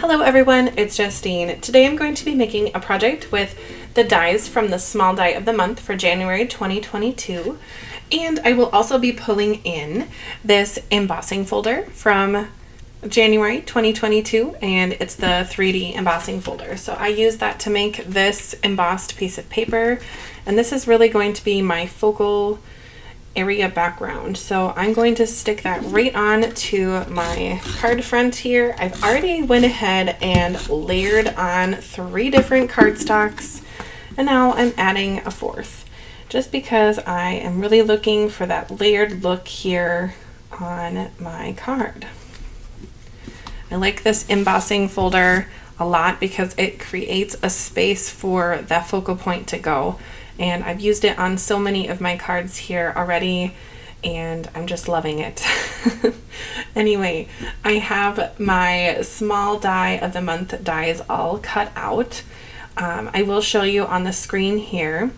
Hello everyone, it's Justine. Today I'm going to be making a project with the dies from the small die of the month for January 2022. And I will also be pulling in this embossing folder from January 2022, and it's the 3D embossing folder. So I use that to make this embossed piece of paper, and this is really going to be my focal area background. So I'm going to stick that right on to my card front here. I've already went ahead and layered on 3 different cardstocks, and now I'm adding a 4th just because I am really looking for that layered look here on my card. I like this embossing folder a lot because it creates a space for that focal point to go. And I've used it on so many of my cards here already, and I'm just loving it. Anyway, I have my small die of the month dies all cut out. I will show you on the screen here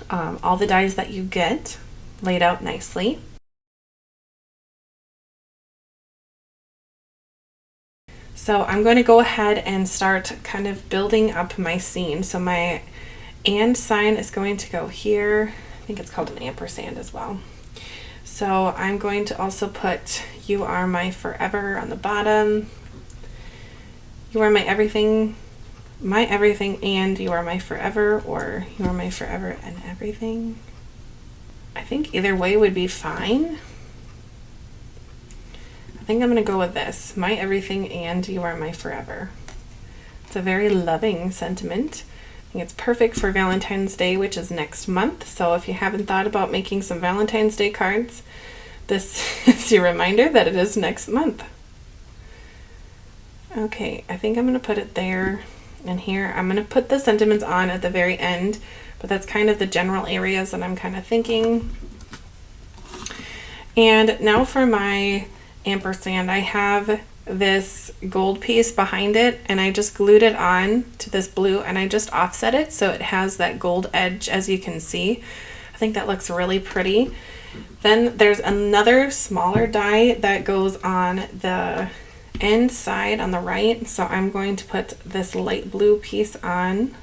all the dies that you get laid out nicely. So I'm going to go ahead and start kind of building up my scene. So my and sign is going to go here. I think it's called an ampersand as well. So I'm going to also put "You are my forever" on the bottom. You are my everything, and you are my forever, or you are my forever and everything. I think either way would be fine. I think I'm going to go with this, my everything and you are my forever. It's a very loving sentiment. I think it's perfect for Valentine's Day, which is next month. So if you haven't thought about making some Valentine's Day cards, this is your reminder that it is next month. Okay, I think I'm going to put it there and here. I'm going to put the sentiments on at the very end, but that's kind of the general areas that I'm kind of thinking. And now for my ampersand, I have this gold piece behind it, and I just glued it on to this blue, and I just offset it so it has that gold edge, as you can see. I think that looks really pretty. Then there's another smaller die that goes on the end side on the right, so I'm going to put this light blue piece on,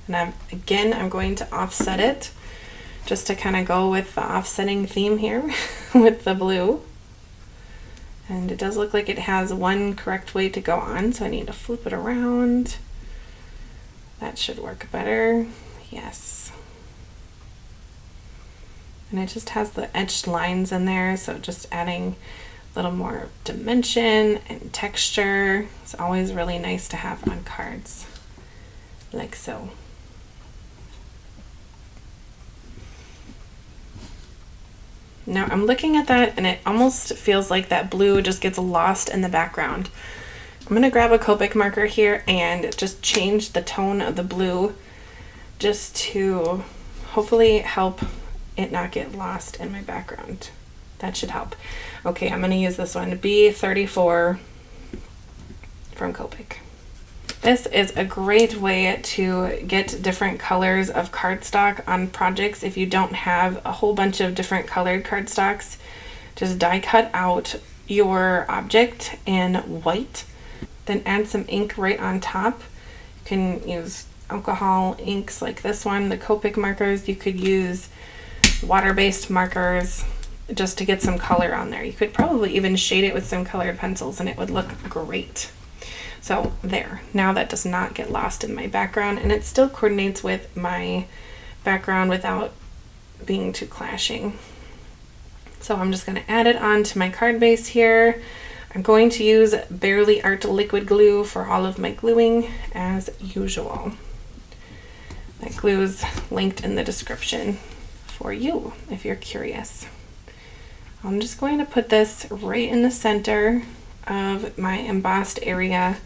and I'm going to offset it just to kind of go with the offsetting theme here with the blue. And it does look like it has one correct way to go on, so I need to flip it around. That should work better. Yes. And it just has the etched lines in there, so just adding a little more dimension and texture. It's always really nice to have on cards, like so. Now I'm looking at that, and it almost feels like that blue just gets lost in the background. I'm going to grab a Copic marker here and just change the tone of the blue just to hopefully help it not get lost in my background. That should help. Okay, I'm going to use this one, B34 from Copic. This is a great way to get different colors of cardstock on projects. If you don't have a whole bunch of different colored cardstocks, just die cut out your object in white, then add some ink right on top. You can use alcohol inks like this one, the Copic markers. You could use water-based markers just to get some color on there. You could probably even shade it with some colored pencils and it would look great. So there, now that does not get lost in my background, and it still coordinates with my background without being too clashing. So I'm just going to add it onto my card base here. I'm going to use Barely Art liquid glue for all of my gluing as usual. That glue is linked in the description for you if you're curious. I'm just going to put this right in the center of my embossed area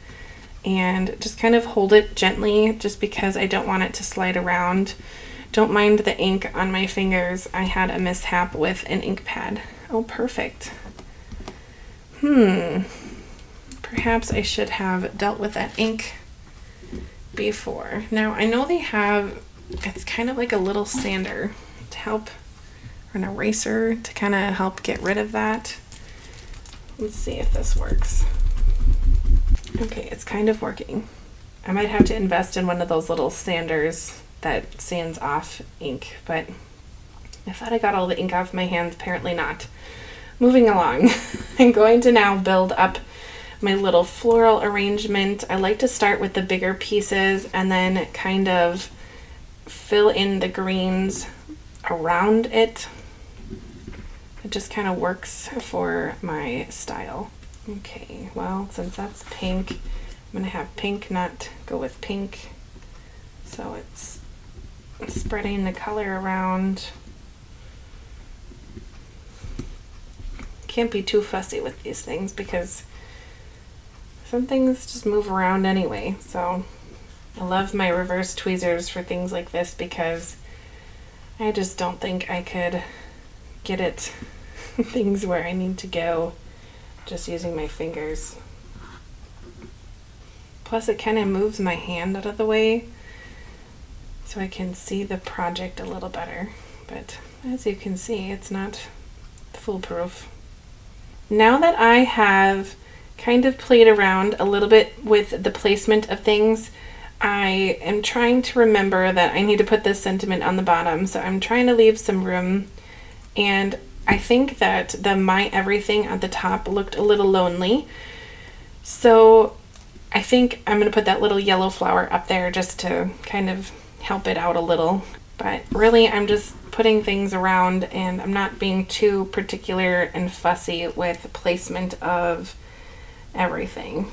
and just kind of hold it gently just because I don't want it to slide around. Don't mind the ink on my fingers. I had a mishap with an ink pad. Oh, perfect. Perhaps I should have dealt with that ink before. Now I know they have, it's kind of like a little sander to help, or an eraser to kind of help get rid of that. Let's see if this works. Okay, it's kind of working. I might have to invest in one of those little sanders that sands off ink, but I thought I got all the ink off my hands. Apparently not. Moving along, I'm going to now build up my little floral arrangement. I like to start with the bigger pieces and then kind of fill in the greens around it. It just kind of works for my style. Okay, well, since that's pink, I'm going to have pink not go with pink. So it's spreading the color around. Can't be too fussy with these things because some things just move around anyway. So I love my reverse tweezers for things like this because I just don't think I could get it things where I need to go just using my fingers. Plus it kind of moves my hand out of the way so I can see the project a little better. But as you can see, it's not foolproof. Now that I have kind of played around a little bit with the placement of things, I am trying to remember that I need to put this sentiment on the bottom. So I'm trying to leave some room, and I think that the My Everything at the top looked a little lonely. So I think I'm going to put that little yellow flower up there just to kind of help it out a little. But really, I'm just putting things around, and I'm not being too particular and fussy with placement of everything.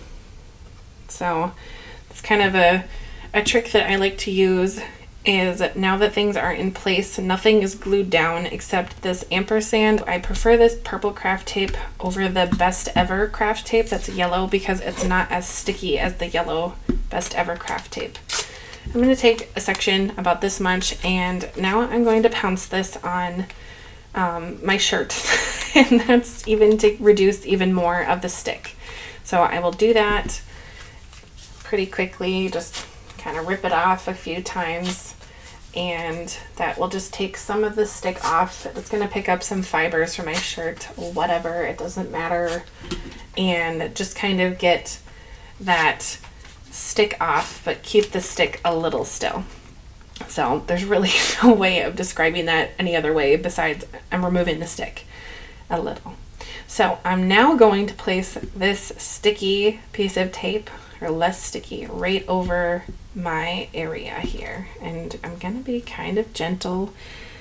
So it's kind of a trick that I like to use is now that things are in place, nothing is glued down except this ampersand. I prefer this purple craft tape over the Best Ever craft tape that's yellow because it's not as sticky as the yellow Best Ever craft tape. I'm going to take a section about this much, and now I'm going to pounce this on my shirt and that's even to reduce even more of the stick. So I will do that pretty quickly, just kind of rip it off a few times, and that will just take some of the stick off. It's going to pick up some fibers from my shirt, whatever, it doesn't matter, and just kind of get that stick off, but keep the stick a little still. So there's really no way of describing that any other way besides I'm removing the stick a little. So I'm now going to place this sticky piece of tape, or less sticky, right over my area here. And I'm going to be kind of gentle,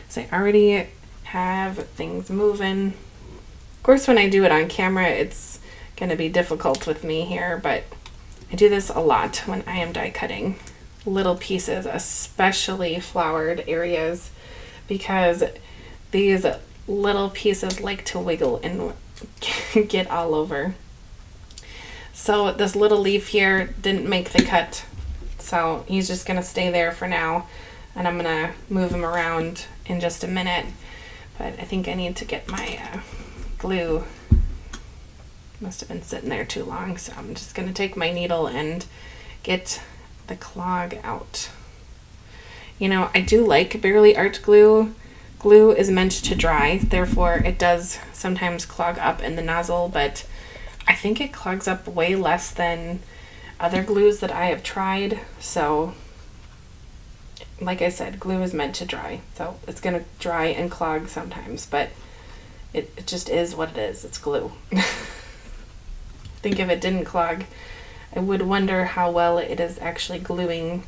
so I already have things moving. Of course, when I do it on camera, it's going to be difficult with me here, but I do this a lot when I am die cutting little pieces, especially flowered areas, because these little pieces like to wiggle and get all over. So this little leaf here didn't make the cut, so he's just gonna stay there for now, and I'm gonna move him around in just a minute. But I think I need to get my glue. Must have been sitting there too long, so I'm just gonna take my needle and get the clog out. You know, I do like Barely Art glue. Glue is meant to dry, therefore it does sometimes clog up in the nozzle, but I think it clogs up way less than other glues that I have tried. So like I said, glue is meant to dry, so it's gonna dry and clog sometimes, but it just is what it is. It's glue. I think if it didn't clog, I would wonder how well it is actually gluing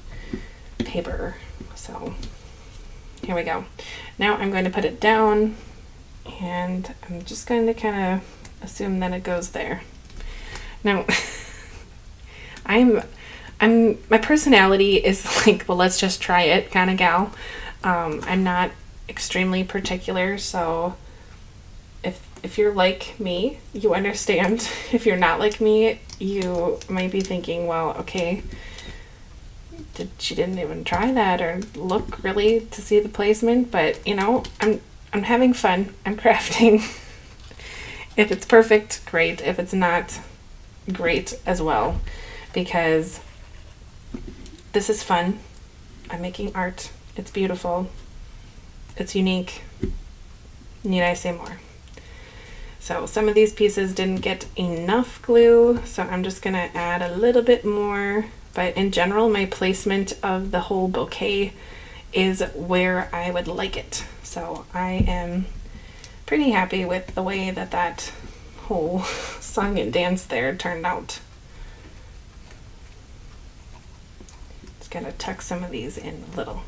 paper. So here we go. Now I'm going to put it down, and I'm just going to kind of assume that it goes there. Now, my personality is like, well, let's just try it kind of gal. I'm not extremely particular, so if you're like me, you understand. If you're not like me, you might be thinking, well, okay, she didn't even try that or look really to see the placement, but you know, I'm having fun. I'm crafting. If it's perfect, great. If it's not, great as well, because this is fun. I'm making art. It's beautiful. It's unique. Need I say more? So some of these pieces didn't get enough glue, so I'm just gonna add a little bit more. But in general, my placement of the whole bouquet is where I would like it. So I am pretty happy with the way that that whole song and dance there turned out. Just gonna tuck some of these in a little.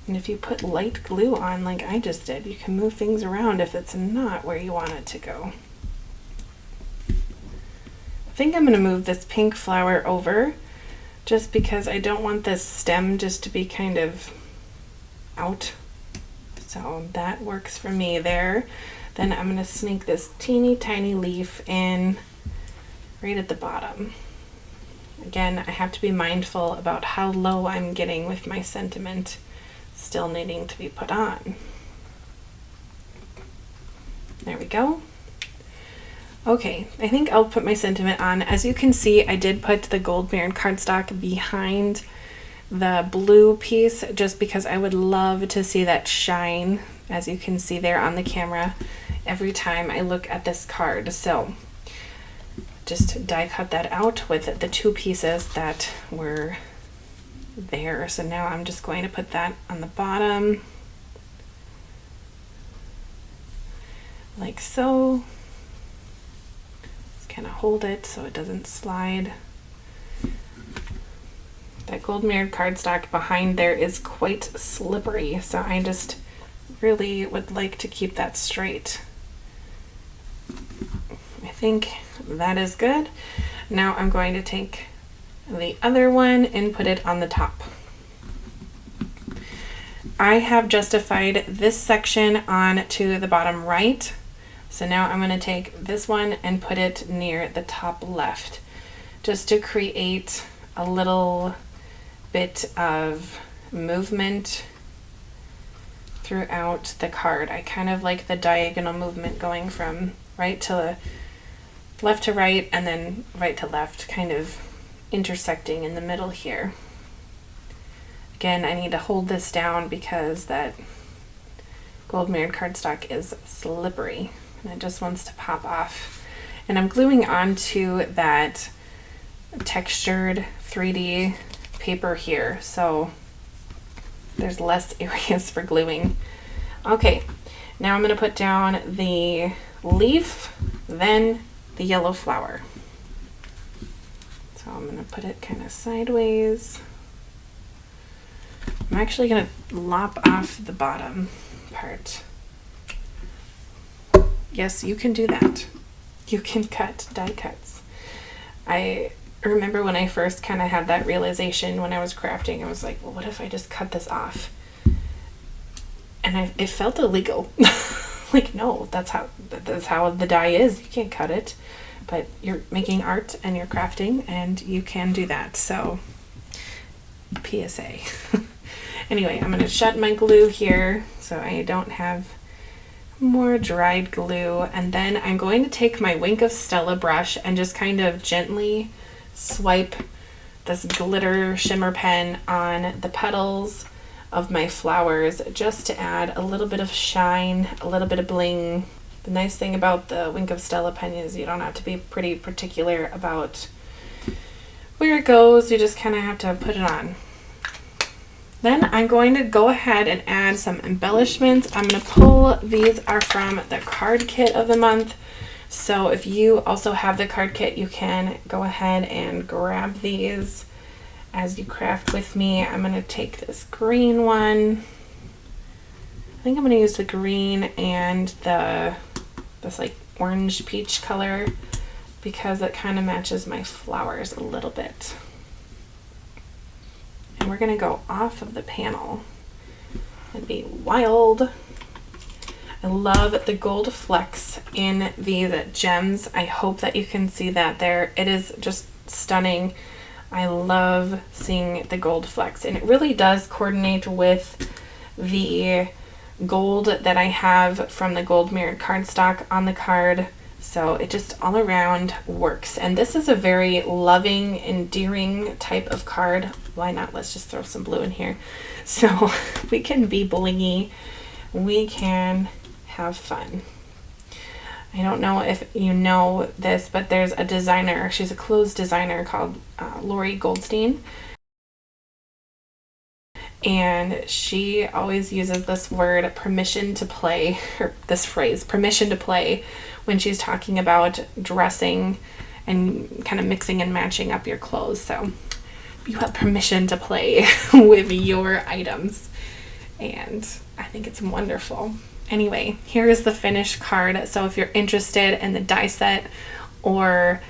And if you put light glue on like I just did, you can move things around if it's not where you want it to go. I think I'm going to move this pink flower over just because I don't want this stem just to be kind of out. So that works for me there. Then I'm going to sneak this teeny tiny leaf in right at the bottom. Again, I have to be mindful about how low I'm getting with my sentiment still needing to be put on. There we go. Okay, I think I'll put my sentiment on. As you can see, I did put the gold mirrored cardstock behind the blue piece just because I would love to see that shine, as you can see there on the camera, every time I look at this card. So just die cut that out with the two pieces that were there. So now I'm just going to put that on the bottom like so. Just kind of hold it so it doesn't slide. That gold mirrored cardstock behind there is quite slippery, so I just really would like to keep that straight. I think that is good. Now I'm going to take the other one and put it on the top. I have justified this section on to the bottom right. So now I'm going to take this one and put it near the top left, just to create a little bit of movement throughout the card. I kind of like the diagonal movement going from right to left to right and then right to left, kind of intersecting in the middle here. Again, I need to hold this down because that gold mirrored cardstock is slippery and it just wants to pop off. And I'm gluing onto that textured 3D paper here, so there's less areas for gluing. Okay, now I'm going to put down the leaf, then the yellow flower. So I'm going to put it kind of sideways. I'm actually going to lop off the bottom part. Yes, you can do that. You can cut die cuts. I remember when I first kind of had that realization when I was crafting, I was like, well, what if I just cut this off? And it felt illegal. Like, no, that's how the die is. You can't cut it, but you're making art and you're crafting and you can do that. So PSA. Anyway, I'm going to shut my glue here so I don't have more dried glue, and then I'm going to take my Wink of Stella brush and just kind of gently swipe this glitter shimmer pen on the petals of my flowers just to add a little bit of shine, a little bit of bling. The nice thing about the Wink of Stella pen is you don't have to be pretty particular about where it goes, you just kind of have to put it on. Then I'm going to go ahead and add some embellishments. I'm going to pull, these are from the card kit of the month. So if you also have the card kit, you can go ahead and grab these as you craft with me. I'm going to take this green one. I think I'm going to use the green and this like orange peach color because it kind of matches my flowers a little bit. And we're going to go off of the panel and be wild. I love the gold flecks in these gems. I hope that you can see that there. It is just stunning. I love seeing the gold flecks, and it really does coordinate with the gold that I have from the gold mirrored cardstock on the card So it just all around works. And this is a very loving, endearing type of card. Why not? Let's just throw some blue in here. So we can be blingy. We can have fun. I don't know if you know this, but there's a designer. She's a clothes designer called Lori Goldstein. And she always uses this word, permission to play, or this phrase, permission to play, when she's talking about dressing and kind of mixing and matching up your clothes. So you have permission to play with your items. And I think it's wonderful. Anyway, here is the finished card. So if you're interested in the die set or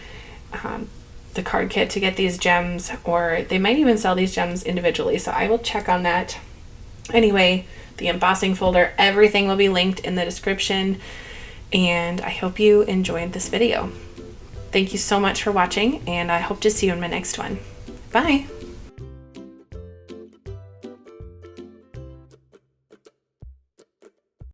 the card kit to get these gems, or they might even sell these gems individually, so I will check on that. Anyway, the embossing folder, everything will be linked in the description, and I hope you enjoyed this video. Thank you so much for watching, and I hope to see you in my next one. Bye!